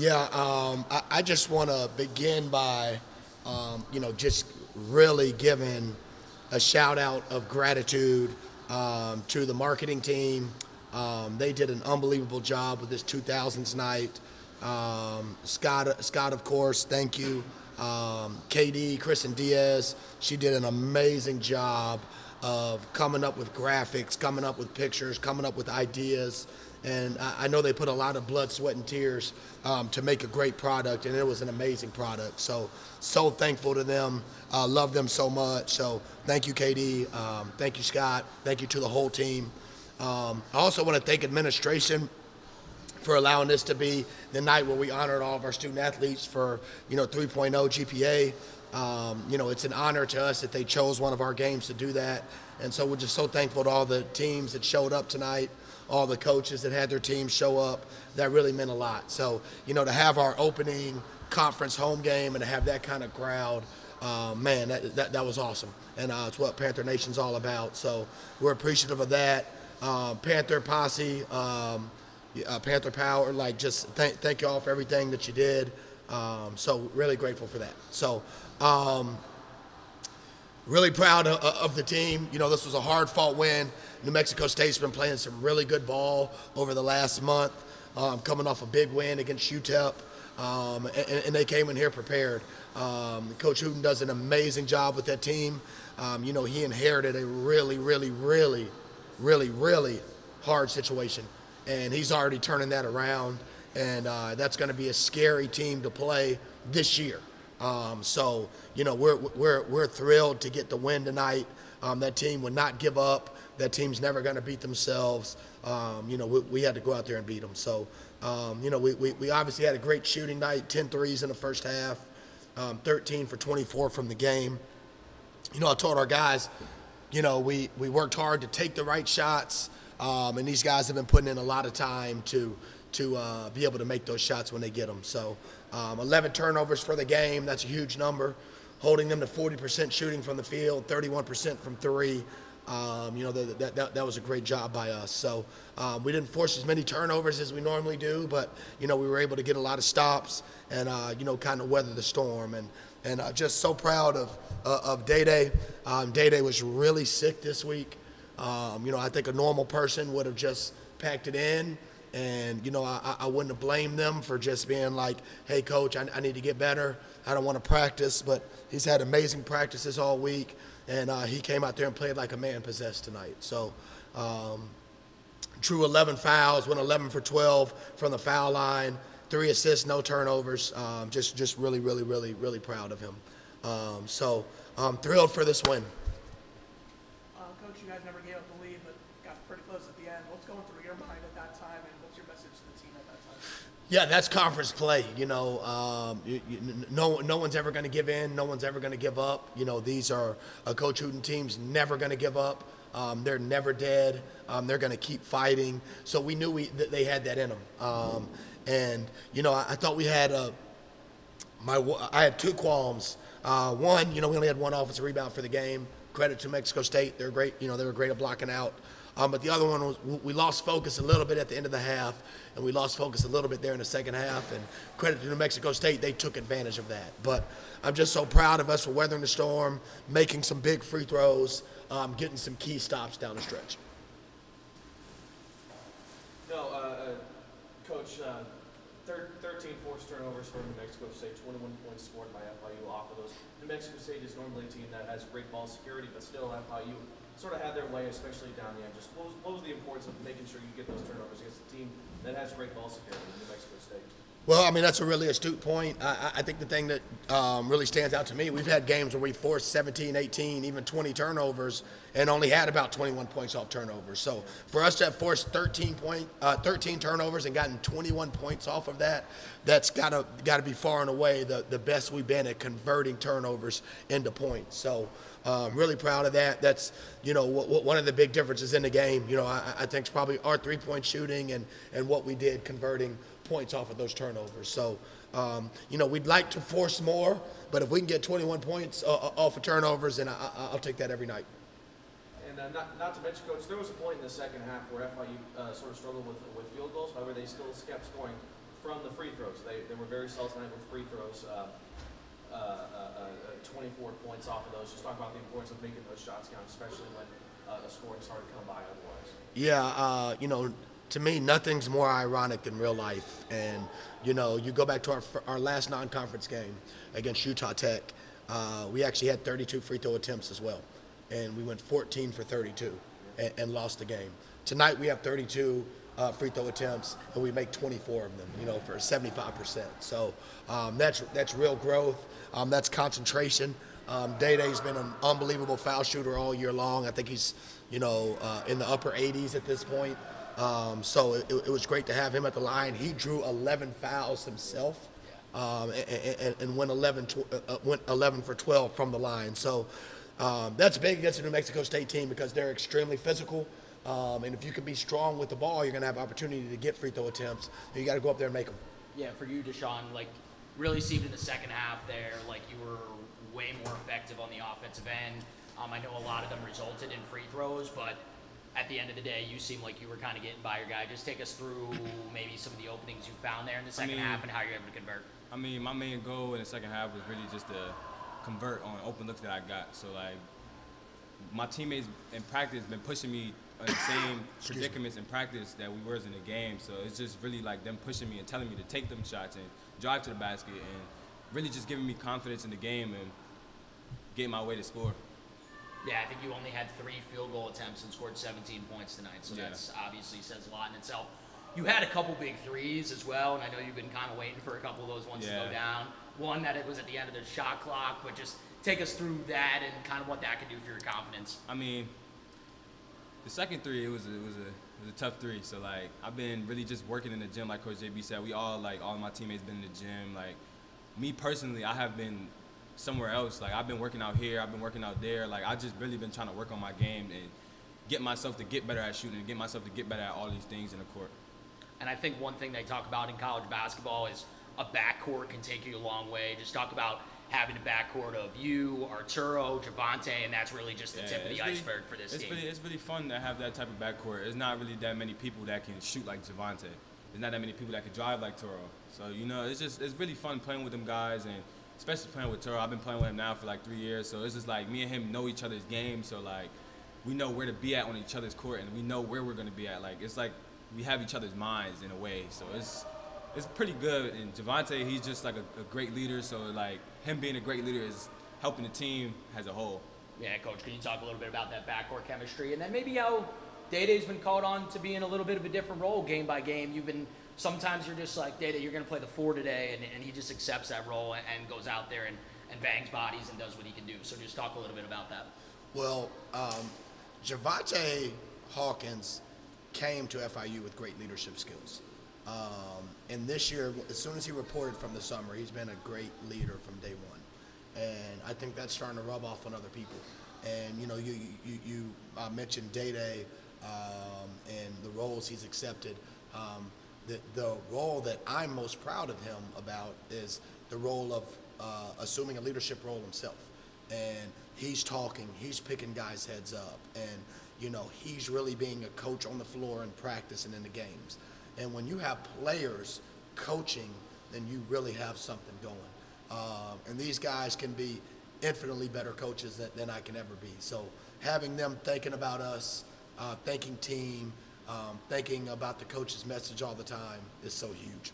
Yeah, I just want to begin by, just really giving a shout out of gratitude to the marketing team. They did an unbelievable job with this 2000s night. Scott, of course, thank you. KD, Kristen Diaz, she did an amazing job of coming up with graphics, coming up with pictures, coming up with ideas. And I know they put a lot of blood, sweat, and tears to make a great product, and it was an amazing product. So thankful to them. Love them so much. So thank you, KD. Thank you, Scott. Thank you to the whole team. I also want to thank administration for allowing this to be the night where we honored all of our student athletes for 3.0 GPA. It's an honor to us that they chose one of our games to do that. And so we're just so thankful to all the teams that showed up tonight, all the coaches that had their teams show up. That really meant a lot. So, to have our opening conference home game and to have that kind of crowd, man, that was awesome. And it's what Panther Nation's all about. So we're appreciative of that. Panther Posse, Panther Power, just thank you all for everything that you did. So really grateful for that. So really proud of the team. This was a hard-fought win. New Mexico State's been playing some really good ball over the last month, coming off a big win against UTEP, and they came in here prepared. Coach Hooten does an amazing job with that team. He inherited a really, really, really, really, really hard situation, and he's already turning that around, and that's going to be a scary team to play this year. We're thrilled to get the win tonight. That team would not give up. That team's never going to beat themselves. We had to go out there and beat them. So, we obviously had a great shooting night, 10 threes in the first half, 13 for 24 from the game. I told our guys, we worked hard to take the right shots, and these guys have been putting in a lot of time to be able to make those shots when they get them. So 11 turnovers for the game, that's a huge number. Holding them to 40% shooting from the field, 31% from three. That was a great job by us. So we didn't force as many turnovers as we normally do, but, we were able to get a lot of stops and, kind of weather the storm. And just so proud of Day-Day. Day-Day was really sick this week. I think a normal person would have just packed it in. And, I wouldn't have blamed them for just being like, hey, coach, I need to get better. I don't want to practice. But he's had amazing practices all week. And he came out there and played like a man possessed tonight. So drew 11 fouls, went 11 for 12 from the foul line, 3 assists, no turnovers. Just really, really, really, really proud of him. So I'm thrilled for this win. Coach, you guys never gave up the lead, but got pretty close at the end. What's going through your mind at that time, and what's your message to the team at that time? Yeah, that's conference play. No one's ever going to give in. No one's ever going to give up. These are Coach Hooten teams never going to give up. They're never dead. They're going to keep fighting. So we knew that they had that in them. I thought we had I had 2 qualms. One, we only had 1 offensive rebound for the game. Credit to Mexico State. They're great. They were great at blocking out. But the other one was we lost focus a little bit at the end of the half, and we lost focus a little bit there in the second half. And credit to New Mexico State, they took advantage of that. But I'm just so proud of us for weathering the storm, making some big free throws, getting some key stops down the stretch. Coach, 13 forced turnovers for New Mexico State, 21 points scored by FIU off of those. New Mexico State is normally a team that has great ball security, but still FIU sort of had their way, especially down the end. Just what was the importance of making sure you get those turnovers against a team that has great ball security in New Mexico State? Well, that's a really astute point. I think the thing that really stands out to me, we've had games where we forced 17, 18, even 20 turnovers and only had about 21 points off turnovers. So for us to have forced 13 turnovers and gotten 21 points off of that, that's got to be far and away the best we've been at converting turnovers into points. So really proud of that. That's, one of the big differences in the game. I think it's probably our three-point shooting and what we did converting points off of those turnovers. So, we'd like to force more, but if we can get 21 points off of turnovers, then I'll take that every night. And not to mention, Coach, there was a point in the second half where FIU sort of struggled with field goals. However, they still kept scoring from the free throws. They were very solid tonight with free throws. 24 points off of those. Just talk about the importance of making those shots count, especially when the scoring started to come by otherwise. Yeah, to me, nothing's more ironic than real life. And, you go back to our last non-conference game against Utah Tech. We actually had 32 free throw attempts as well. And we went 14 for 32 and lost the game. Tonight we have 32 free throw attempts, and we make 24 of them, for 75%. So that's real growth. That's concentration. Day-Day's been an unbelievable foul shooter all year long. I think he's, in the upper 80s at this point. So it was great to have him at the line. He drew 11 fouls himself and went 11 for 12 from the line. So that's big against the New Mexico State team because they're extremely physical. And if you can be strong with the ball, you're going to have opportunity to get free throw attempts. You got to go up there and make them. Yeah, for you, Dashon, really seemed in the second half there like you were way more effective on the offensive end. I know a lot of them resulted in free throws, but at the end of the day, you seem like you were kind of getting by your guy. Just take us through maybe some of the openings you found there in the second half and how you're able to convert. My main goal in the second half was really just to convert on open looks that I got. So, my teammates in practice been pushing me in the same predicaments in practice that we were in the game. So it's just really them pushing me and telling me to take them shots and drive to the basket and really just giving me confidence in the game and getting my way to score. Yeah, I think you only had 3 field goal attempts and scored 17 points tonight, so that's obviously says a lot in itself. You had a couple big threes as well, and I know you've been kind of waiting for a couple of those ones to go down. One that it was at the end of the shot clock, but just take us through that and kind of what that can do for your confidence. The second three, it was a tough three. So I've been really just working in the gym, like Coach JB said. We all all my teammates been in the gym. Me personally, I have been somewhere else. I've been working out here, I've been working out there. I just really been trying to work on my game and get myself to get better at shooting and get myself to get better at all these things in the court. And I think one thing they talk about in college basketball is a backcourt can take you a long way. Just talk about having a backcourt of you, Arturo, Javante, and that's really just the tip of the iceberg for this team. It's really fun to have that type of backcourt. There's not really that many people that can shoot like Javante. There's not that many people that can drive like Toro. So, it's really fun playing with them guys, and especially playing with Toro. I've been playing with him now for 3 years, so it's just me and him know each other's game, so we know where to be at on each other's court, and we know where we're going to be at. It's we have each other's minds in a way, so it's pretty good. And Javante, he's just a great leader, so him being a great leader is helping the team as a whole. Yeah, Coach, can you talk a little bit about that backcourt chemistry, and then maybe how Day-Day's been called on to be in a little bit of a different role game by game? Sometimes you're just Day-Day, you're going to play the 4 today, and he just accepts that role and goes out there and bangs bodies and does what he can do. So just talk a little bit about that. Well, Javante Hawkins came to FIU with great leadership skills. And this year, as soon as he reported from the summer, he's been a great leader from day one. And I think that's starting to rub off on other people. And, you mentioned Day-Day and the roles he's accepted. The role that I'm most proud of him about is the role of assuming a leadership role himself. And he's talking, he's picking guys' heads up, and he's really being a coach on the floor in practice and in the games. And when you have players coaching, then you really have something going. And these guys can be infinitely better coaches than I can ever be. So having them thinking about us, thinking team, thinking about the coach's message all the time is so huge.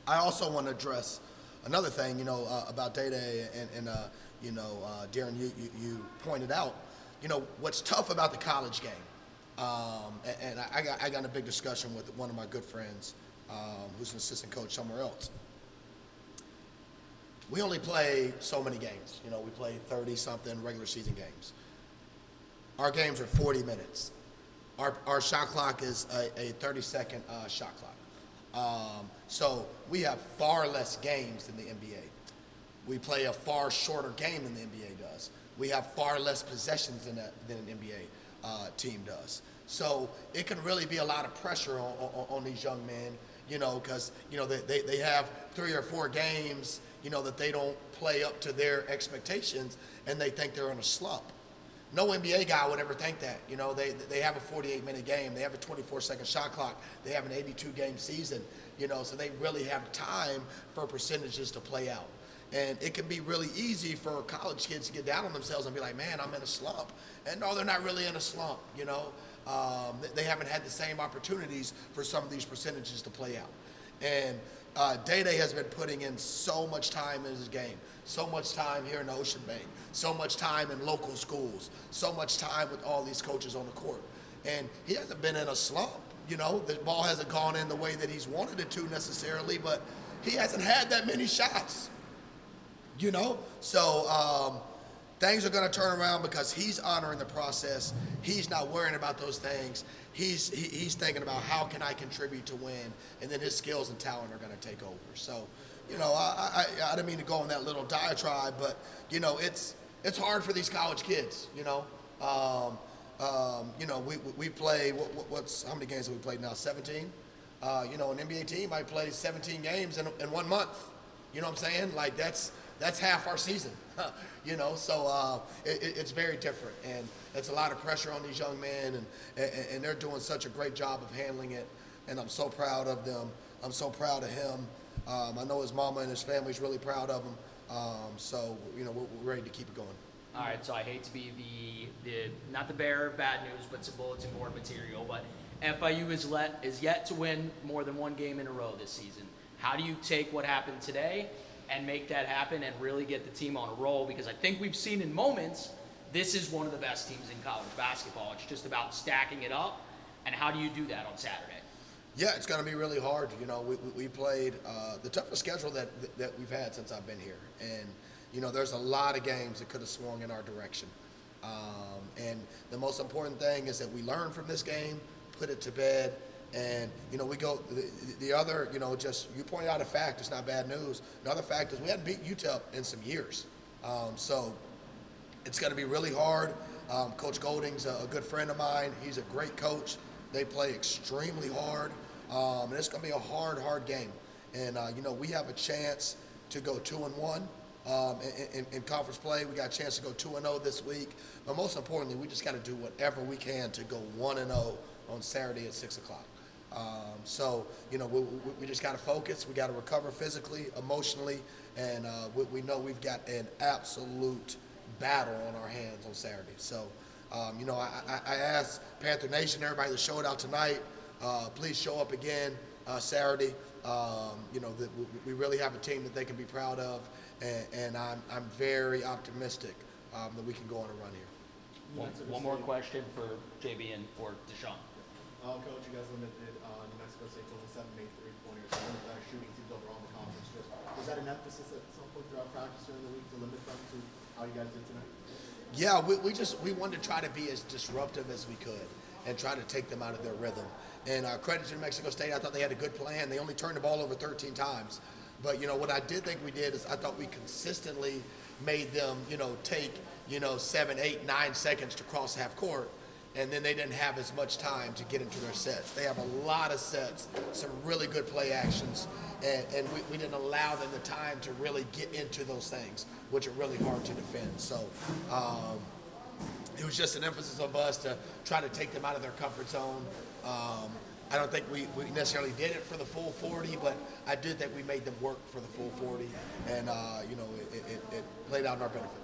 I also want to address another thing, about Day-Day and Darren, you pointed out, what's tough about the college game. And I got in a big discussion with one of my good friends who's an assistant coach somewhere else. We only play so many games. We play 30-something regular season games. Our games are 40 minutes. Our shot clock is a 30-second shot clock. So we have far less games than the NBA. We play a far shorter game than the NBA does. We have far less possessions than an NBA team does. So it can really be a lot of pressure on these young men, because, they have 3 or 4 games, that they don't play up to their expectations, and they think they're in a slump. no NBA guy would ever think that. You know, they have a 48-minute game. They have a 24-second shot clock. They have an 82-game season, you know, so they really have time for percentages to play out. And it can be really easy for college kids to get down on themselves and be like, man, I'm in a slump. And no, they're not really in a slump, you know. They haven't had the same opportunities for some of these percentages to play out. And Day-Day has been putting in so much time in his game, so much time here in Ocean Bay, so much time in local schools, so much time with all these coaches on the court. And he hasn't been in a slump, you know. The ball hasn't gone in the way that he's wanted it to necessarily, but he hasn't had that many shots, you know. So things are going to turn around because he's honoring the process. He's not worrying about those things. He's thinking about how can I contribute to win, and then his skills and talent are going to take over. So, you know, I didn't mean to go on that little diatribe, but, you know, it's hard for these college kids, you know. You know, we play, how many games have we played now, 17? You know, an NBA team might play 17 games in 1 month. You know what I'm saying? Like, that's half our season, you know, so it's very different, and it's a lot of pressure on these young men, and they're doing such a great job of handling it, and I'm so proud of them. I'm so proud of him. I know his mama and his family's really proud of him, so, you know, we're ready to keep it going. All right, so I hate to be the not the bearer of bad news, but some bulletin board material, but FIU is yet to win more than 1 game in a row this season. How do you take what happened today and make that happen and really get the team on a roll? Because I think we've seen in moments, this is one of the best teams in college basketball. It's just about stacking it up. And how do you do that on Saturday? Yeah, it's going to be really hard. You know, we played the toughest schedule that we've had since I've been here. And, you know, there's a lot of games that could have swung in our direction. And the most important thing is that we learn from this game, put it to bed, and, you know, we go, the other, you know, just, you pointed out a fact, it's not bad news. Another fact is we hadn't beat UTEP in some years. So it's going to be really hard. Coach Golding's a good friend of mine. He's a great coach. They play extremely hard. And it's going to be a hard game. And, you know, we have a chance to go 2-1 in conference play. We got a chance to go 2-0 this week. But most importantly, we just got to do whatever we can to go 1-0 on Saturday at 6 o'clock. So, you know, we just got to focus. We got to recover physically, emotionally, and we know we've got an absolute battle on our hands on Saturday. So, you know, I asked Panther Nation, everybody that showed out tonight, please show up again Saturday. You know, we really have a team that they can be proud of, and I'm very optimistic that we can go on a run here. One more question for JB and for Dashon. Coach, you guys limited New Mexico State to only 7 made three-pointers, one of the better shooting teams overall in the conference. Was that an emphasis at some point throughout practice during the week to limit them to how you guys did tonight? Yeah, we wanted to try to be as disruptive as we could and try to take them out of their rhythm. And credit to New Mexico State, I thought they had a good plan. They only turned the ball over 13 times. But, you know, what I did think we did is I thought we consistently made them, you know, take, you know, 7, 8, 9 seconds to cross half court. And then they didn't have as much time to get into their sets. They have a lot of sets, some really good play actions, and we didn't allow them the time to really get into those things, which are really hard to defend. So it was just an emphasis of us to try to take them out of their comfort zone. I don't think we necessarily did it for the full 40, but I did think we made them work for the full 40, and you know, it played out in our benefit.